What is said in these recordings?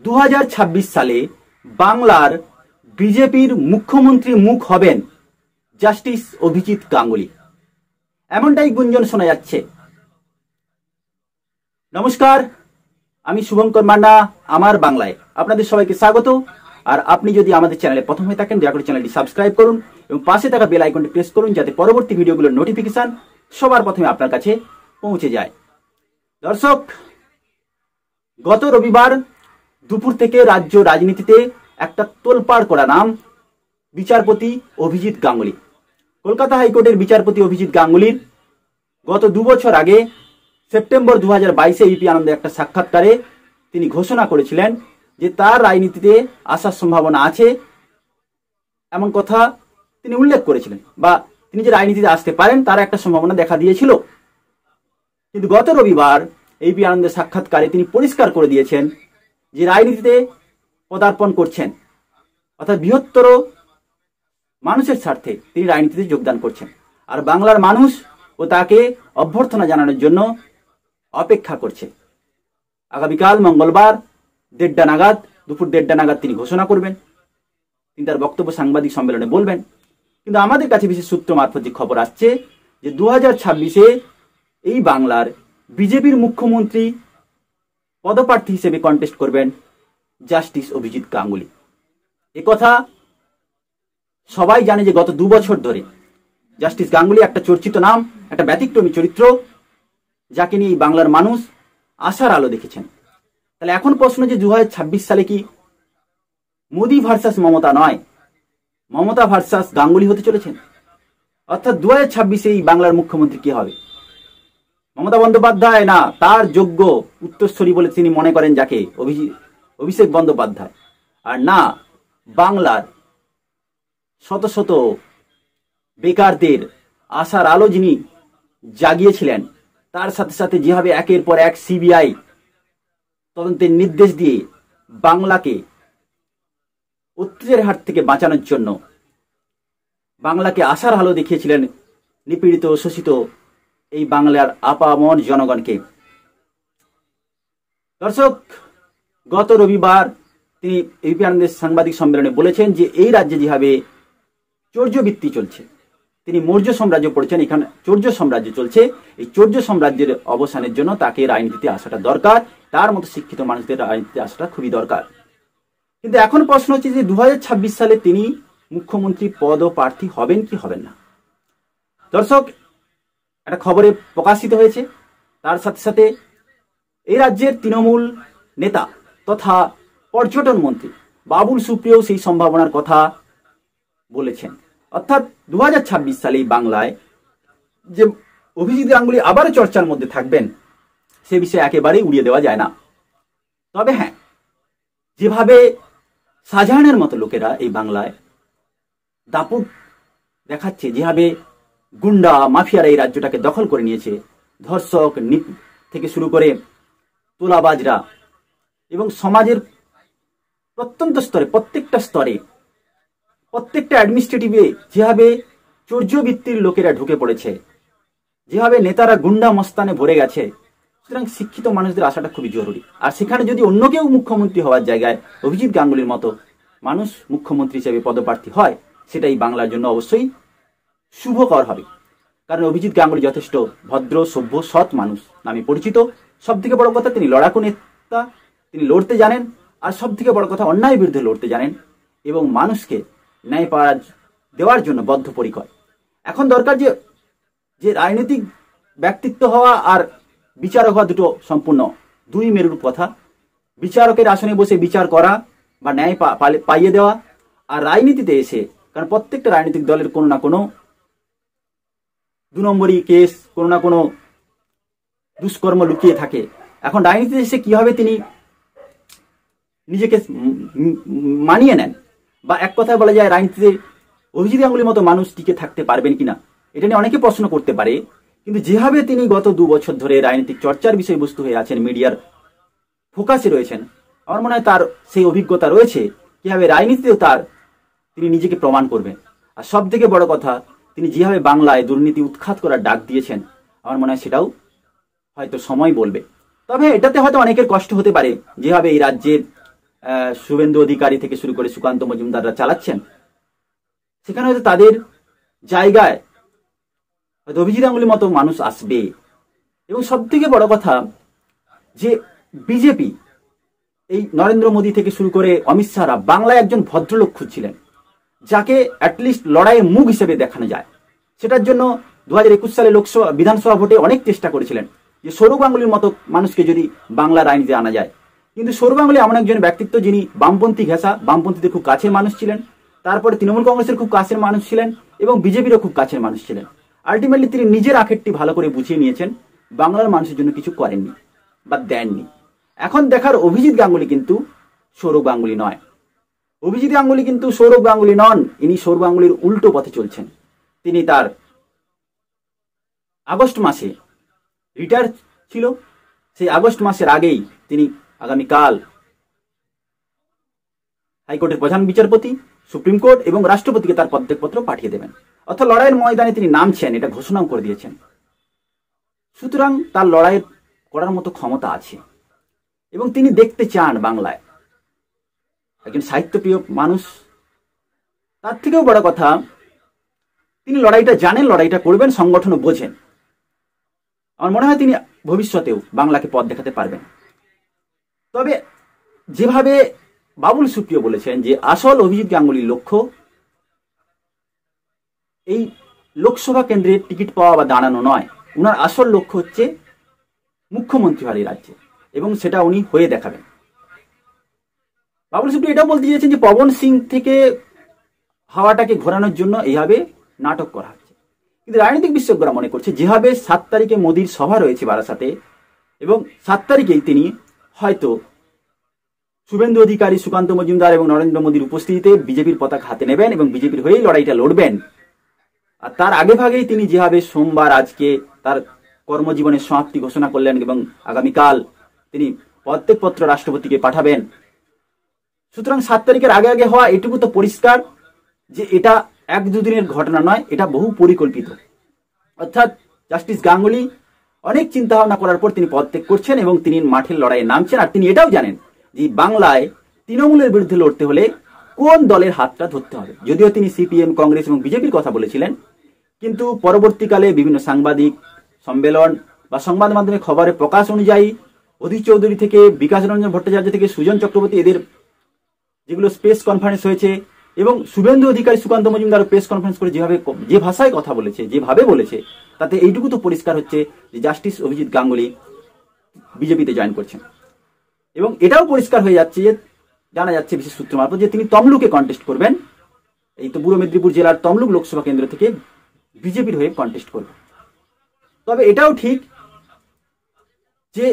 2026 সালে বাংলার বিজেপির মুখ্যমন্ত্রী মুখ হবেন জাস্টিস অভিজিৎ গাঙ্গুলি, এমনটাই গুঞ্জন শোনা যাচ্ছে। নমস্কার, আমি শুভঙ্কর মান্না, আমার বাংলায় আপনাদের সবাইকে স্বাগত। আর আপনি যদি আমাদের চ্যানেলে প্রথম হয়ে থাকেন, দয়া করে চ্যানেলটি সাবস্ক্রাইব করুন এবং পাশে থাকা বেল আইকনটি প্রেস করুন, যাতে পরবর্তী ভিডিওগুলোর নোটিফিকেশন সবার প্রথমে আপনার কাছে পৌঁছে যায়। দর্শক, গত রবিবার দুপুর থেকে রাজ্য রাজনীতিতে একটা তোলপাড় করা নাম বিচারপতি অভিজিৎ গাঙ্গুলি। কলকাতা হাইকোর্টের বিচারপতি অভিজিৎ গাঙ্গুলির গত 2 বছর আগে সেপ্টেম্বর 2022-এ ইপি আনন্দে একটা সাক্ষাৎকারে তিনি ঘোষণা করেছিলেন যে তার রাজনীতিতে আসার সম্ভাবনা আছে, এমন কথা তিনি উল্লেখ করেছিলেন, বা তিনি যে রাজনীতিতে আসতে পারেন তার একটা সম্ভাবনা দেখা দিয়েছিল। কিন্তু গত রবিবার ইপি আনন্দের সাক্ষাৎকারে তিনি পরিষ্কার করে দিয়েছেন যে রাজনীতিতে পদার্পণ করছেন, অর্থাৎ বৃহত্তর মানুষের স্বার্থে তিনি রাজনীতিতে যোগদান করছেন। আর বাংলার মানুষ ও তাকে অভ্যর্থনা জানানোর জন্য অপেক্ষা করছে। আগামীকাল মঙ্গলবার দুপুর 1:30 নাগাদ তিনি ঘোষণা করবেন, তিনি তার বক্তব্য সাংবাদিক সম্মেলনে বলবেন। কিন্তু আমাদের কাছে বিশেষ সূত্র মারফত যে খবর আসছে যে 2026-এ এই বাংলার বিজেপির মুখ্যমন্ত্রী পদপ্রার্থী হিসেবে কন্টেস্ট করবেন জাস্টিস অভিজিৎ গাঙ্গুলি। কথা সবাই জানে যে গত 2 বছর ধরে জাস্টিস গাঙ্গুলি একটা চর্চিত নাম, একটা ব্যতিক্রমী চরিত্র, যাকে নিয়ে বাংলার মানুষ আশার আলো দেখেছেন। তাহলে এখন প্রশ্ন যে 2026 সালে কি মোদি ভার্সাস মমতা নয়, মমতা ভার্সাস গাঙ্গুলি হতে চলেছেন? অর্থাৎ 2026-এ এই বাংলার মুখ্যমন্ত্রী কি হবে? মমতা বন্দ্যোপাধ্যায় না তার যোগ্য উত্তরসূরি বলে তিনি মনে করেন যাকে, অভিষেক বন্দ্যোপাধ্যায়, আর না বাংলার শত শত বেকারদের আশার আলো যিনি জাগিয়েছিলেন, তার সাথে সাথে যেভাবে একের পর এক সিবিআই তদন্তের নির্দেশ দিয়ে বাংলাকে অত্যাচারের হাত থেকে বাঁচানোর জন্য বাংলাকে আশার আলো দেখিয়েছিলেন নিপীড়িত শোষিত এই বাংলার আপামর জনগণকে। দর্শক, গত রবিবার তিনি ইউপি আনন্দের সাংবাদিক সম্মেলনে বলেছেন যে এই রাজ্যে যেভাবে চৌর্যবৃত্তি চলছে, তিনি মৌর্য সাম্রাজ্য পড়েছেন, এখানে চৌর্য সাম্রাজ্য চলছে, এই চৌর্য সাম্রাজ্যের অবসানের জন্য তাকে রাজনীতিতে আসাটা দরকার, তার মতো শিক্ষিত মানুষদের রাজনীতিতে আসাটা খুবই দরকার। কিন্তু এখন প্রশ্ন হচ্ছে যে 2026 সালে তিনি মুখ্যমন্ত্রী পদপ্রার্থী হবেন কি হবেন না। দর্শক, একটা খবরে প্রকাশিত হয়েছে, তার সাথে সাথে এই রাজ্যের তৃণমূল নেতা তথা পর্যটন মন্ত্রী বাবুল সুপ্রিয় সেই সম্ভাবনার কথা বলেছেন। অর্থাৎ 2026 সালে বাংলায় যে অভিজিৎ গাঙ্গুলি আবারও চর্চার মধ্যে থাকবেন, সে বিষয়ে একেবারেই উড়িয়ে দেওয়া যায় না। তবে হ্যাঁ, যেভাবে শাহজাহানের মতো লোকেরা এই বাংলায় দাপট দেখাচ্ছে, যেভাবে গুন্ডা মাফিয়ারা এই রাজ্যটাকে দখল করে নিয়েছে, ধর্ষক থেকে শুরু করে তোলাবাজরা এবং সমাজের প্রত্যন্ত স্তরে প্রত্যেকটা স্তরে প্রত্যেকটা অ্যাডমিনিস্ট্রেটিভে যেভাবে চৌর্যবৃত্তির লোকেরা ঢুকে পড়েছে, যেভাবে নেতারা গুন্ডা মস্তানে ভরে গেছে, সুতরাং শিক্ষিত মানুষদের আসাটা খুবই জরুরি। আর সেখানে যদি অন্য কেউ মুখ্যমন্ত্রী হওয়ার জায়গায় অভিজিৎ গাঙ্গুলির মতো মানুষ মুখ্যমন্ত্রী হিসেবে পদপ্রার্থী হয়, সেটাই বাংলার জন্য অবশ্যই শুভকর হবে। কারণ অভিজিৎ গাঙ্গুলি যথেষ্ট ভদ্র, সভ্য, সৎ মানুষ নামে পরিচিত। সব থেকে বড় কথা, তিনি লড়াকু নেতা, তিনি লড়তে জানেন। আর সব থেকে বড় কথা, অন্যায়ের বিরুদ্ধে লড়তে জানেন এবং মানুষকে ন্যায় পাওয়া দেওয়ার জন্য বদ্ধপরিকর। এখন দরকার যে রাজনৈতিক ব্যক্তিত্ব হওয়া আর বিচারক হওয়া দুটো সম্পূর্ণ দুই মেরুর কথা। বিচারকের আসনে বসে বিচার করা বা ন্যায় পাইয়ে দেওয়া, আর রাজনীতিতে এসে, কারণ প্রত্যেকটা রাজনৈতিক দলের কোনো না কোনো 2 নম্বরই কেস, কোনো না কোনো দুষ্কর্ম লুকিয়ে থাকে। এখন রাজনীতিতে এসে কিভাবে তিনি নিজেকে মানিয়ে নেন, বা এক কথায় বলা যায় রাজনীতিতে অভিজিৎ গাঙ্গুলির মতো মানুষ টিকে থাকতে পারবেন কিনা, এটা নিয়ে অনেকে প্রশ্ন করতে পারে। কিন্তু যেভাবে তিনি গত 2 বছর ধরে রাজনৈতিক চর্চার বিষয়বস্তু হয়ে আছেন, মিডিয়ার ফোকাসে রয়েছেন, আমার মনে হয় তার সেই অভিজ্ঞতা রয়েছে কিভাবে রাজনীতিতেও তিনি নিজেকে প্রমাণ করবেন। আর সব থেকে বড় কথা, তিনি যেভাবে বাংলায় দুর্নীতি উৎখাত করার ডাক দিয়েছেন, আমার মনে হয় সেটাও হয়তো সময় বলবে। তবে এটাতে হয়তো অনেকের কষ্ট হতে পারে, যেভাবে এই রাজ্যের শুভেন্দু অধিকারী থেকে শুরু করে সুকান্ত মজুমদাররা চালাচ্ছেন, সেখানে হয়তো তাদের জায়গায় হয়তো অভিজিৎ গাঙ্গুলির মতো মানুষ আসবে। এবং সব থেকে বড় কথা যে বিজেপি এই নরেন্দ্র মোদী থেকে শুরু করে অমিত শাহরা বাংলায় একজন ভদ্রলোক খুঁজছিলেন, যাকে অ্যাটলিস্ট লড়াইয়ের মুখ হিসেবে দেখানো যায়। সেটার জন্য 2021 সালে লোকসভা বিধানসভা ভোটে অনেক চেষ্টা করেছিলেন যে সৌরভ গাঙ্গুলির মতো মানুষকে যদি বাংলার রাজনীতিতে আনা যায়। কিন্তু সৌরভ গাঙ্গুলি এমন একজন ব্যক্তিত্ব যিনি বামপন্থী ঘেঁষা, বামপন্থীদের খুব কাছের মানুষ ছিলেন, তারপরে তৃণমূল কংগ্রেসের খুব কাছের মানুষ ছিলেন এবং বিজেপিরও খুব কাছের মানুষ ছিলেন। আলটিমেটলি তিনি নিজের আখেরটি ভালো করে বুঝিয়ে নিয়েছেন, বাংলার মানুষের জন্য কিছু করেননি বা দেননি। এখন দেখার অভিজিৎ গাঙ্গুলি কিন্তু সৌরভ গাঙ্গুলি নয়। অভিজিৎ গাঙ্গুলি কিন্তু সৌরভ গাঙ্গুলি নন, ইনি সৌরভ গাঙ্গুলির উল্টো পথে চলছেন। তিনি তার আগস্ট মাসে রিটায়ার ছিল, সেই আগস্ট মাসের আগেই তিনি আগামীকাল হাইকোর্টের প্রধান বিচারপতি, সুপ্রিম কোর্ট এবং রাষ্ট্রপতিকে তার পদত্যাগপত্র পাঠিয়ে দেবেন। অর্থাৎ লড়াইয়ের ময়দানে তিনি নামছেন, এটা ঘোষণাও করে দিয়েছেন। সুতরাং তার লড়াই করার মতো ক্ষমতা আছে এবং তিনি দেখতে চান বাংলায় একজন সাহিত্যপ্রিয় মানুষ। তার থেকেও বড় কথা, তিনি লড়াইটা জানেন, লড়াইটা করবেন, সংগঠনও বোঝেন। আমার মনে হয় তিনি ভবিষ্যতেও বাংলাকে পথ দেখাতে পারবেন। তবে যেভাবে বাবুল সুপ্রিয় বলেছেন যে আসল অভিজিৎ গাঙ্গুলির লক্ষ্য এই লোকসভা কেন্দ্রে টিকিট পাওয়া বা দাঁড়ানো নয়, উনার আসল লক্ষ্য হচ্ছে মুখ্যমন্ত্রী হওয়ার এই রাজ্যে, এবং সেটা উনি হয়ে দেখাবেন। বাবুল সুপ্রিয় এটাও বলতে চেয়েছেন যে পবন সিং থেকে হাওয়াটাকে ঘোরানোর জন্য এইভাবে নাটক করা হচ্ছে। কিন্তু রাজনৈতিক বিশেষজ্ঞরা মনে করছে যেভাবে 7 তারিখে মোদির সভা রয়েছে বারাসাতে, এবং 7 তারিখেই তিনি হয়তো শুভেন্দু অধিকারী, সুকান্ত মজুমদার এবং নরেন্দ্র মোদীর উপস্থিতিতে বিজেপির পতাকা হাতে নেবেন এবং বিজেপির হয়েই লড়াইটা লড়বেন। আর তার আগে ভাগেই তিনি যেভাবে সোমবার আজকে তার কর্মজীবনের সমাপ্তি ঘোষণা করলেন এবং আগামীকাল তিনি পদত্যাগপত্র রাষ্ট্রপতিকে পাঠাবেন। সুতরাং 7 তারিখের আগে আগে হওয়া এটুকু তো পরিষ্কার যে এটা 1-2 দিনের ঘটনা নয়, এটা বহু পরিকল্পিত। অর্থাৎ জাস্টিস গাঙ্গুলি অনেক চিন্তা ভাবনা করার পর তিনি পদত্যাগ করছেন এবং তিনি মাঠের লড়াইয়ে নামছেন। আর তিনি এটাও জানেন যে বাংলায় তৃণমূলের বিরুদ্ধে লড়তে হলে কোন দলের হাতটা ধরতে হবে। যদিও তিনি সিপিএম, কংগ্রেস এবং বিজেপির কথা বলেছিলেন, কিন্তু পরবর্তীকালে বিভিন্ন সাংবাদিক সম্মেলন বা সংবাদ মাধ্যমে খবরের প্রকাশ অনুযায়ী অধীর চৌধুরী থেকে বিকাশ রঞ্জন ভট্টাচার্য থেকে সুজন চক্রবর্তী, এদের যেগুলো প্রেস কনফারেন্স হয়েছে, এবং শুভেন্দু অধিকারী, সুকান্ত মজুমদার প্রেস কনফারেন্স করে যেভাবে যে ভাষায় কথা বলেছে, যেভাবে বলেছে, তাতে এইটুকু তো পরিষ্কার হচ্ছে যে জাস্টিস অভিজিৎ গাঙ্গুলি বিজেপিতে জয়েন করছেন। এবং এটাও পরিষ্কার হয়ে যাচ্ছে যে জানা যাচ্ছে বিশেষ সূত্র মারফত যে তিনি তমলুকে কন্টেস্ট করবেন। এই তো পূর্ব মেদিনীপুর জেলার তমলুক লোকসভা কেন্দ্র থেকে বিজেপির হয়ে কন্টেস্ট করবেন। তবে এটাও ঠিক যে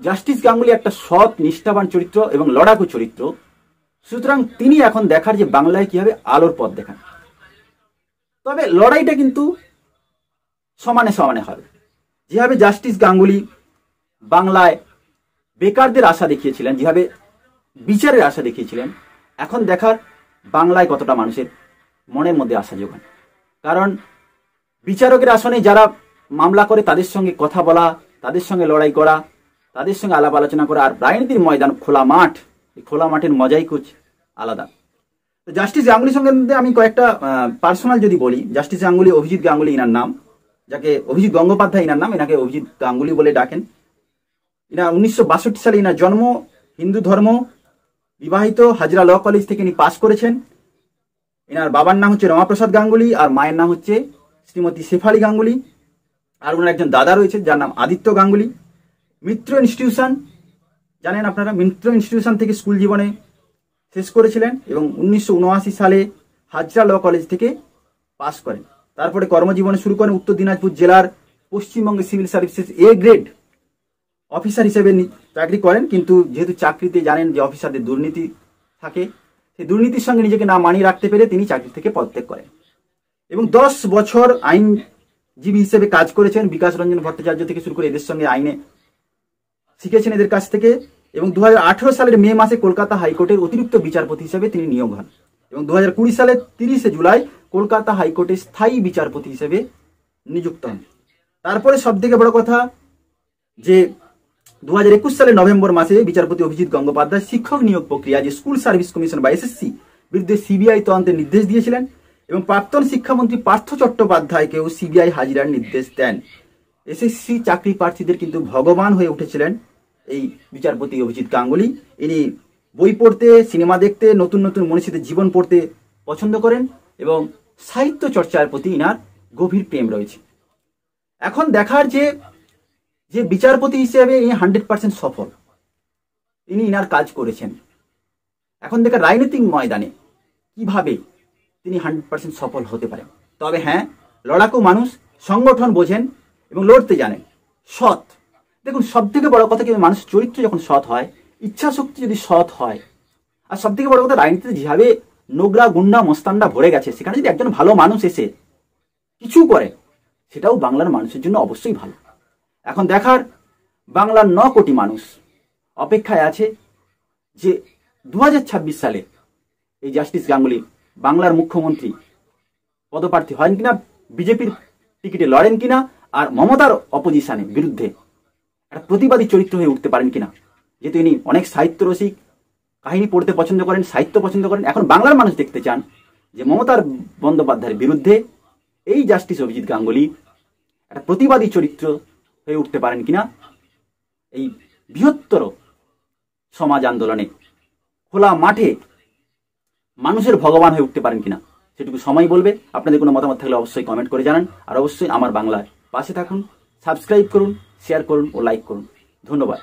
জাস্টিস গাঙ্গুলি একটা সৎ, নিষ্ঠাবান চরিত্র এবং লড়াকু চরিত্র। সুতরাং তিনি এখন দেখার যে বাংলায় কিভাবে আলোর পথ দেখান। তবে লড়াইটা কিন্তু সমানে সমানে হবে। যেভাবে জাস্টিস গাঙ্গুলি বাংলায় বেকারদের আশা দেখিয়েছিলেন, যেভাবে বিচারের আশা দেখিয়েছিলেন, এখন দেখার বাংলায় কতটা মানুষের মনের মধ্যে আশা যোগান। কারণ বিচারকের আসনে যারা মামলা করে তাদের সঙ্গে কথা বলা, তাদের সঙ্গে লড়াই করা, তাদের সঙ্গে আলাপ আলোচনা করা, আর রাজনীতির ময়দান খোলা মাঠ, এই খোলা মাঠের মজাই কুছ আলাদা। তো জাস্টিস গাঙ্গুলির সঙ্গে আমি কয়েকটা পার্সোনাল যদি বলি, জাস্টিস গাঙ্গুলি, অভিজিৎ গাঙ্গুলি ইনার নাম, যাকে অভিজিৎ গঙ্গোপাধ্যায় ইনার নাম, এনাকে অভিজিৎ গাঙ্গুলি বলে ডাকেন। ইনা 1962 সালে ইনার জন্ম, হিন্দু ধর্ম, বিবাহিত, হাজরা ল কলেজ থেকে ইনি পাস করেছেন। এনার বাবার নাম হচ্ছে রমাপ্রসাদ গাঙ্গুলি আর মায়ের নাম হচ্ছে শ্রীমতী শেফালি গাঙ্গুলি। আর ওনার একজন দাদা রয়েছে যার নাম আদিত্য গাঙ্গুলি। মিত্র ইনস্টিটিউশন জানেন আপনারা, মিত্র ইনস্টিটিউশন থেকে স্কুল জীবনে শেষ করেছিলেন এবং 1979 সালে হাজরা ল কলেজ থেকে পাস করেন। তারপরে কর্মজীবনে শুরু করেন উত্তর দিনাজপুর জেলার Paschimbanga civil services A grade officer হিসেবে চাকরি করেন। কিন্তু যেহেতু চাকরিতে জানেন যে অফিসারদের দুর্নীতি থাকে, সেই দুর্নীতির সঙ্গে নিজেকে না মানিয়ে রাখতে পেরে তিনি চাকরি থেকে পদত্যাগ করেন এবং 10 বছর আইনজীবী হিসেবে কাজ করেছেন। বিকাশ রঞ্জন ভট্টাচার্য থেকে শুরু করে এদের সঙ্গে আইনে শিখেছেন এদের কাছ থেকে। এবং 2018 সালের মে মাসে কলকাতা হাইকোর্টের অতিরিক্ত বিচারপতি হিসেবে তিনি নিয়োগ হন এবং 2020 সালের 30 জুলাই কলকাতা হাইকোর্টের স্থায়ী বিচারপতি হিসেবে নিযুক্ত হন। তারপরে সব থেকে বড় কথা যে 2021 সালের নভেম্বর মাসে বিচারপতি অভিজিৎ গঙ্গোপাধ্যায় শিক্ষক নিয়োগ প্রক্রিয়া যে স্কুল সার্ভিস কমিশন বা এসএসসি বিরুদ্ধে সিবিআই তদন্তের নির্দেশ দিয়েছিলেন এবং প্রাক্তন শিক্ষামন্ত্রী পার্থ চট্টোপাধ্যায়কেও সিবিআই হাজিরার নির্দেশ দেন। এসএসসি চাকরি প্রার্থীদের কিন্তু ভগবান হয়ে উঠেছিলেন এই বিচারপতি অভিজিৎ গাঙ্গুলি। ইনি বই পড়তে, সিনেমা দেখতে, নতুন নতুন মনীষীদের জীবন পড়তে পছন্দ করেন এবং সাহিত্য চর্চার প্রতি ইনার গভীর প্রেম রয়েছে। এখন দেখার যে বিচারপতি হিসেবে ইনি 100% সফল, ইনি ইনার কাজ করেছেন। এখন দেখার রাজনৈতিক ময়দানে কিভাবে তিনি 100% সফল হতে পারেন। তবে হ্যাঁ, লড়াকু মানুষ, সংগঠন বোঝেন এবং লড়তে জানেন, সৎ। দেখুন, সব থেকে বড় কথা কিন্তু মানুষের চরিত্র যখন সৎ হয়, ইচ্ছা শক্তি যদি সৎ হয়, আর সব থেকে বড় কথা রাজনীতিতে যেভাবে নোংরা গুন্ডা মস্তানরা ভরে গেছে, সেখানে যদি একজন ভালো মানুষ এসে কিছু করে, সেটাও বাংলার মানুষের জন্য অবশ্যই ভালো। এখন দেখার বাংলার 9 কোটি মানুষ অপেক্ষায় আছে যে 2026 সালে এই জাস্টিস গাঙ্গুলি বাংলার মুখ্যমন্ত্রী পদপ্রার্থী হন কিনা, বিজেপির টিকিটে লড়েন কিনা, আর মমতার অপোজিশনের বিরুদ্ধে একটা প্রতিবাদী চরিত্র হয়ে উঠতে পারেন কিনা। যেহেতু ইনি অনেক সাহিত্য রসিক, কাহিনী পড়তে পছন্দ করেন, সাহিত্য পছন্দ করেন, এখন বাংলার মানুষ দেখতে চান যে মমতার বন্দ্যোপাধ্যায়ের বিরুদ্ধে এই জাস্টিস অভিজিৎ গাঙ্গুলি একটা প্রতিবাদী চরিত্র হয়ে উঠতে পারেন কিনা, এই বৃহত্তর সমাজ আন্দোলনে খোলা মাঠে মানুষের ভগবান হয়ে উঠতে পারেন কিনা, সেটুকু সময় বলবে। আপনাদের কোনো মতামত থাকলে অবশ্যই কমেন্ট করে জানান, আর অবশ্যই আমার বাংলার পাশে থাকুন, সাবস্ক্রাইব করুন, শেয়ার করুন ও লাইক করুন। ধন্যবাদ।